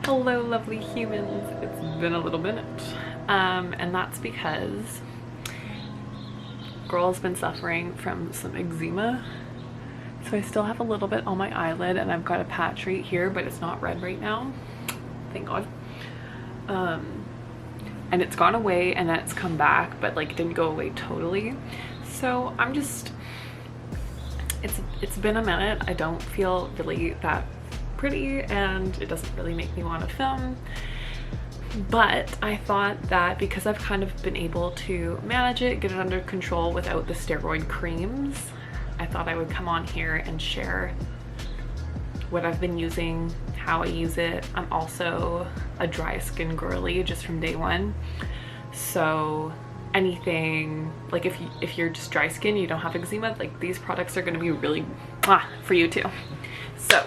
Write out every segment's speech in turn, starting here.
Hello lovely humans, it's been a little minute, and that's because girl's been suffering from some eczema. So I still have a little bit on my eyelid and I've got a patch right here, but it's not red right now, thank God. And it's gone away and then it's come back, but like it didn't go away totally. So I'm just, it's been a minute. I don't feel really that pretty and it doesn't really make me want to film, but I thought that because I've kind of been able to manage it, get it under control without the steroid creams, I thought I would come on here and share what I've been using, how I use it. I'm also a dry skin girly just from day one, so anything like if you're just dry skin, you don't have eczema, like these products are going to be really for you too. So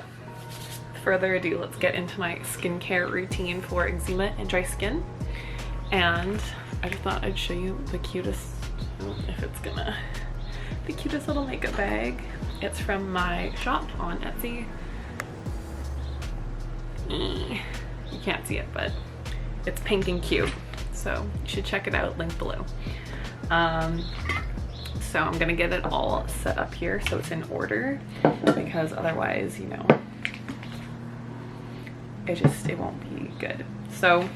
further ado, let's get into my skincare routine for eczema and dry skin. And I just thought I'd show you the cutest, if it's gonna, the cutest little makeup bag. It's from my shop on Etsy. You can't see it, but it's pink and cute, so you should check it out, link below. So I'm gonna get it all set up here so it's in order, because otherwise, you know, it won't be good. So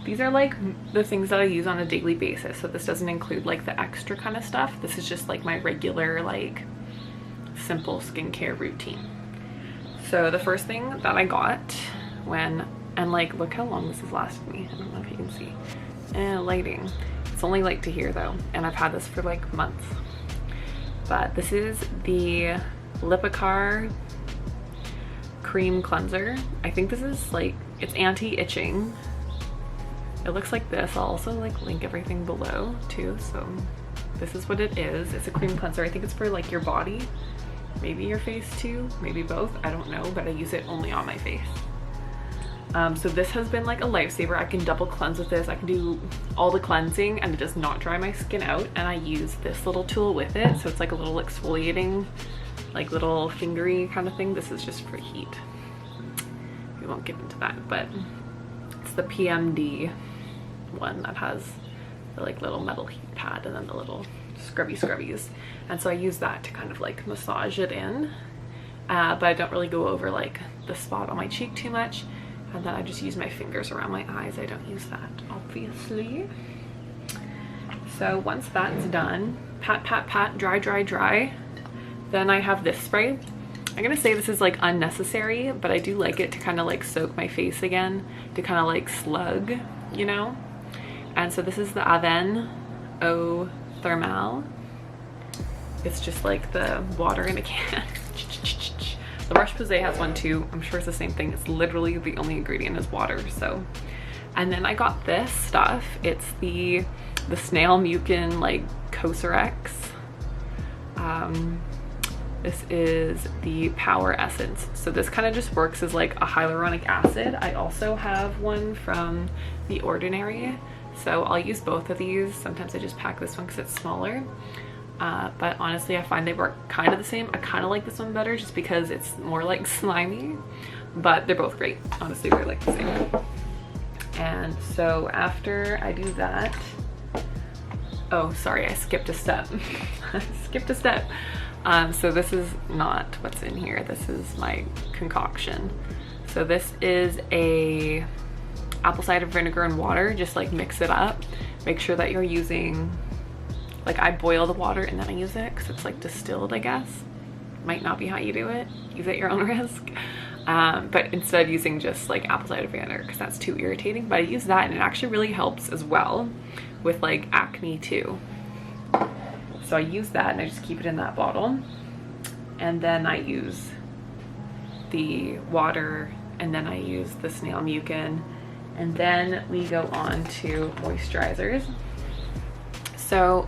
these are like the things that I use on a daily basis. So this doesn't include like the extra kind of stuff. This is just like my regular, like simple skincare routine. So the first thing that I got and like look how long this has lasted me. I don't know if you can see. Lighting. It's only light to here though, and I've had this for like months. But this is the Lipicar cream cleanser. I think this is like, it's anti-itching. It looks like this. I'll also like link everything below too. So this is what it is. It's a cream cleanser. I think it's for like your body, maybe your face too, maybe both, I don't know, but I use it only on my face. So this has been like a lifesaver. I can double cleanse with this. I can do all the cleansing and it does not dry my skin out, and I use this little tool with it, so it's like a little exfoliating, like little fingery kind of thing. This is just for heat. We won't get into that, but it's the PMD one that has the like little metal heat pad and then the little scrubbies, and so I use that to kind of like massage it in, but I don't really go over like the spot on my cheek too much, and then I just use my fingers around my eyes. I don't use that, obviously. So once that's done, pat pat pat, dry, then I have this spray. I'm gonna say this is like unnecessary, but I do like it to kind of like soak my face again, to kind of like slug, you know. And so this is the Aven Eau Thermale. It's just like the water in a can. The Roche-Posay has one too. I'm sure it's the same thing. It's literally the only ingredient is water. So, and then I got this stuff. It's the Snail Mucin like Cosrx. This is the Power Essence. So this kind of just works as like a hyaluronic acid. I also have one from The Ordinary, so I'll use both of these. Sometimes I just pack this one because it's smaller. But honestly, I find they work kind of the same. I kind of like this one better just because it's more like slimy, but they're both great. Honestly, they're like the same. And so after I do that, oh, sorry, I skipped a step. I skipped a step. So this is not what's in here. This is my concoction. So this is a apple cider vinegar and water. Just like mix it up. Make sure that you're using, like I boil the water and then I use it because it's like distilled, I guess. Might not be how you do it. Use at your own risk. But instead of using just like apple cider vinegar because that's too irritating, but I use that and it actually really helps as well with like acne too. So I use that and I just keep it in that bottle, and then I use the water, and then I use the Snail Mucin, and then we go on to moisturizers. So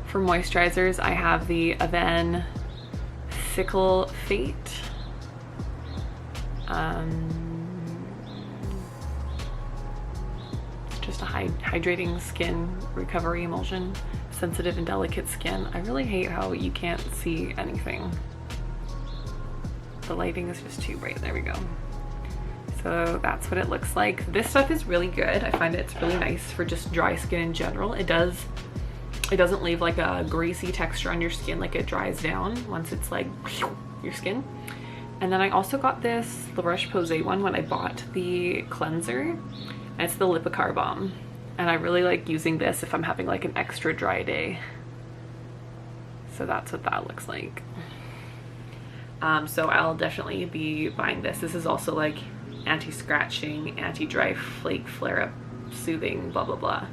for moisturizers, I have the Aven Sickle Fate. It's just a hydrating skin recovery emulsion. Sensitive and delicate skin. I really hate how you can't see anything. The lighting is just too bright. There we go. So that's what it looks like. This stuff is really good. I find it's really nice for just dry skin in general. It doesn't leave like a greasy texture on your skin, like it dries down once it's like your skin. And then I also got this La Roche-Posay one when I bought the cleanser, and it's the Lipicar Balm. And I really like using this if I'm having like an extra dry day. So that's what that looks like. So I'll definitely be buying this. This is also like anti-scratching, anti-dry flake flare-up, soothing, blah blah blah,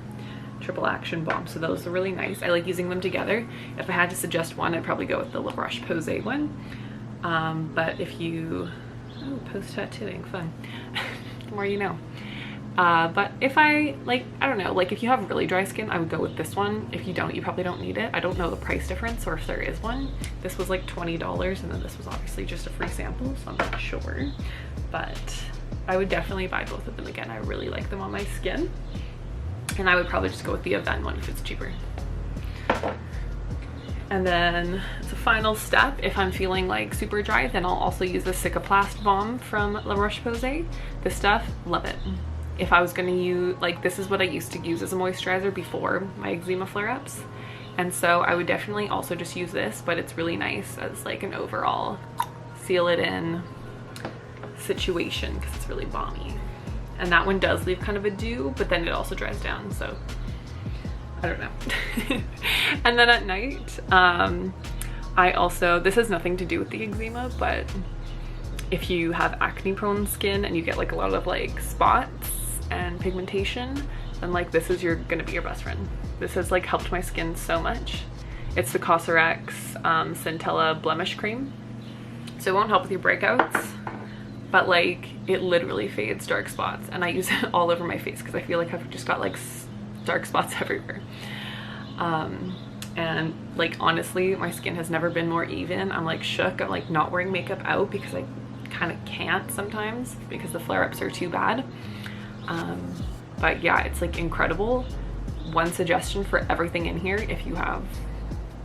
triple action balm. So those are really nice. I like using them together. If I had to suggest one, I'd probably go with the La Roche-Posay one. But if you, post tattooing, fun. The more you know. But if I don't know, like if you have really dry skin, I would go with this one. If you don't, you probably don't need it. I don't know the price difference or if there is one. This was like $20 and then this was obviously just a free sample, so I'm not sure. But I would definitely buy both of them again. I really like them on my skin. And I would probably just go with the Avène one if it's cheaper. And then as a final step, if I'm feeling like super dry, then I'll also use the Cicaplast Balm from La Roche-Posay. This stuff, love it. If I was gonna use, like, this is what I used to use as a moisturizer before my eczema flare-ups. And so I would definitely also just use this, but it's really nice as like an overall seal it in situation because it's really balmy. And that one does leave kind of a dew, but then it also dries down, so I don't know. And then at night, I also, this has nothing to do with the eczema, but if you have acne prone skin and you get like a lot of like spots and pigmentation, then like this is gonna be your best friend. This has like helped my skin so much. It's the Cosrx Centella Blemish Cream. So it won't help with your breakouts, but like it literally fades dark spots, and I use it all over my face because I feel like I've just got like dark spots everywhere. And like honestly, my skin has never been more even. I'm like shook. I'm like not wearing makeup out because I kind of can't sometimes because the flare-ups are too bad. But yeah, it's like incredible. One suggestion for everything in here, if you have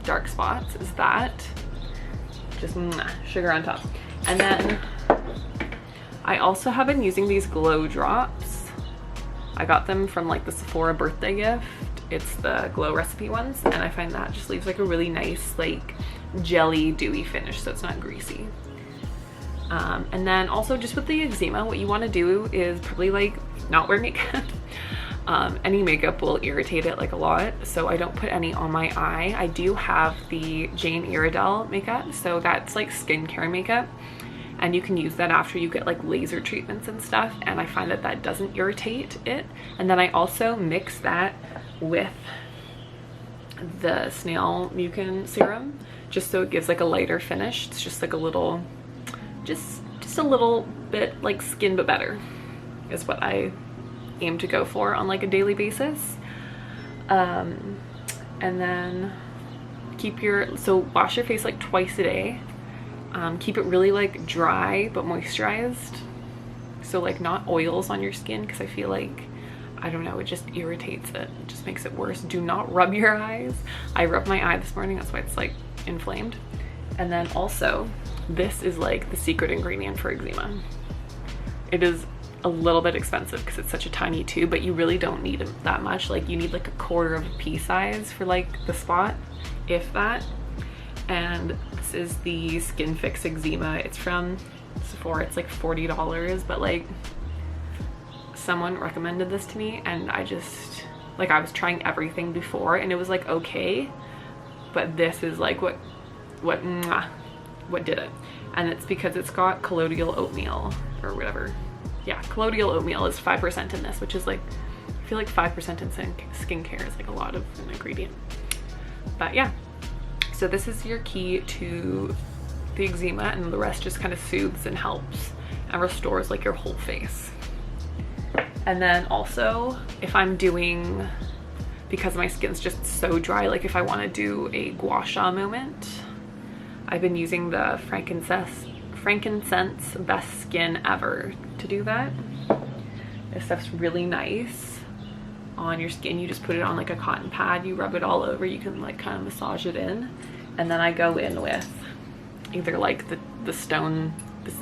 dark spots, is that just sugar on top. And then I also have been using these glow drops. I got them from like the Sephora birthday gift. It's the Glow Recipe ones, and I find that just leaves like a really nice like jelly dewy finish, so it's not greasy. And then also just with the eczema, what you want to do is probably like not wear makeup. Any makeup will irritate it like a lot, so I don't put any on my eye. I do have the Jane Iredale makeup, so that's like skincare makeup, and you can use that after you get like laser treatments and stuff, and I find that that doesn't irritate it. And then I also mix that with the Snail Mucin serum just so it gives like a lighter finish. It's just like a little, just a little bit like skin but better is what I aim to go for on like a daily basis. And then wash your face like twice a day. Keep it really like dry but moisturized, so like not oils on your skin, because I feel like, I don't know, it just irritates it. It just makes it worse. Do not rub your eyes. I rubbed my eye this morning, that's why it's like inflamed. And then also, this is like the secret ingredient for eczema. It is a little bit expensive because it's such a tiny tube, but you really don't need that much. Like you need like a quarter of a pea size for like the spot, if that. And this is the Skin Fix Eczema. It's from Sephora. It's like $40, but like someone recommended this to me, and I just like, I was trying everything before and it was like okay, but this is like what did it. And it's because it's got colloidal oatmeal or whatever. Yeah, colloidal oatmeal is 5% in this, which is like, I feel like 5% in skincare is like a lot of an ingredient. But yeah, so this is your key to the eczema, and the rest just kind of soothes and helps and restores like your whole face. And then also, if I'm doing, because my skin's just so dry, like if I want to do a gua sha moment, I've been using the frankincense Best Skin Ever to do that. This stuff's really nice on your skin. You just put it on like a cotton pad, you rub it all over, you can like kind of massage it in, and then I go in with either like the stone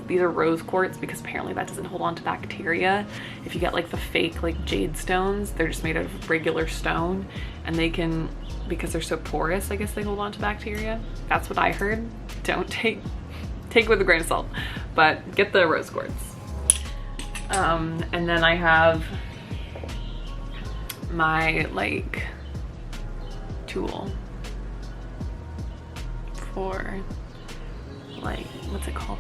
these are rose quartz because apparently that doesn't hold on to bacteria. If you get like the fake like jade stones, they're just made out of regular stone, and they can, because they're so porous, I guess they hold on to bacteria. That's what I heard. Don't take it with a grain of salt, but get the rose quartz. And then I have my like tool for like, what's it called?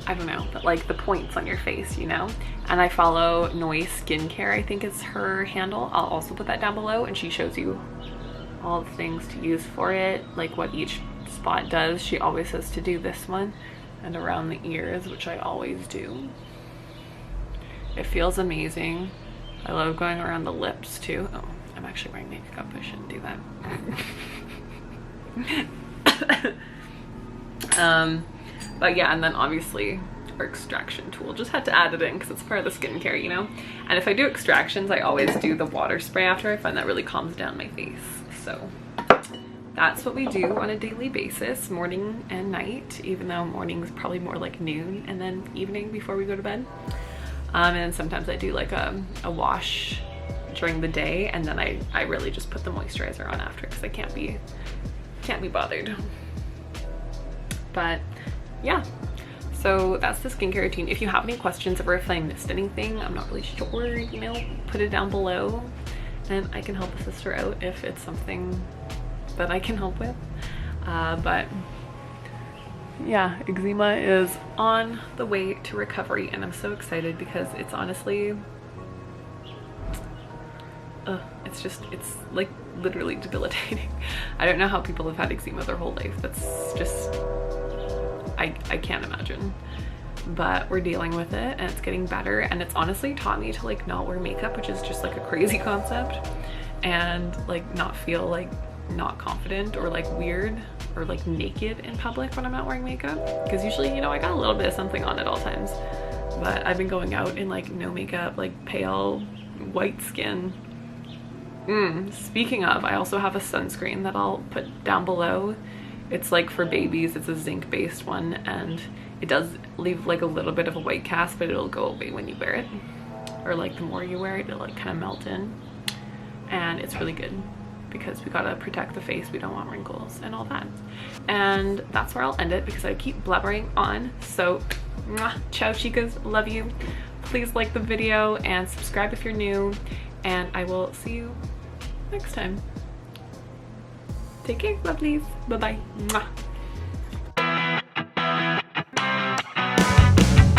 I don't know, but like the points on your face, you know? And I follow Noise Skincare, I think is her handle. I'll also put that down below, and she shows you all the things to use for it, like what each spot does. She always says to do this one and around the ears, which I always do. It feels amazing. I love going around the lips too. Oh, I'm actually wearing makeup, I shouldn't do that. But yeah, and then obviously our extraction tool. Just had to add it in because it's part of the skincare, you know? And if I do extractions, I always do the water spray after. I find that really calms down my face. So that's what we do on a daily basis, morning and night, even though morning is probably more like noon, and then evening before we go to bed. And then sometimes I do like a wash during the day, and then I really just put the moisturizer on after because I can't be bothered. But yeah, so that's the skincare routine. If you have any questions or if I missed anything, I'm not really sure, you know, put it down below and I can help a sister out if it's something that I can help with. But yeah, eczema is on the way to recovery, and I'm so excited because it's honestly, it's like literally debilitating. I don't know how people have had eczema their whole life. That's just, I can't imagine. But we're dealing with it and it's getting better, and it's honestly taught me to like not wear makeup, which is just like a crazy concept, and like not feel like not confident or like weird or like naked in public when I'm not wearing makeup, because usually, you know, I got a little bit of something on at all times, but I've been going out in like no makeup, like pale white skin. Speaking of, I also have a sunscreen that I'll put down below. It's like for babies, it's a zinc based one, and it does leave like a little bit of a white cast, but it'll go away when you wear it, or like the more you wear it, it'll like kind of melt in, and it's really good because we gotta protect the face. We don't want wrinkles and all that. And that's where I'll end it because I keep blabbering on. So ciao chicas, love you. Please like the video and subscribe if you're new, and I will see you next time. Take care, lovelies. Bye bye.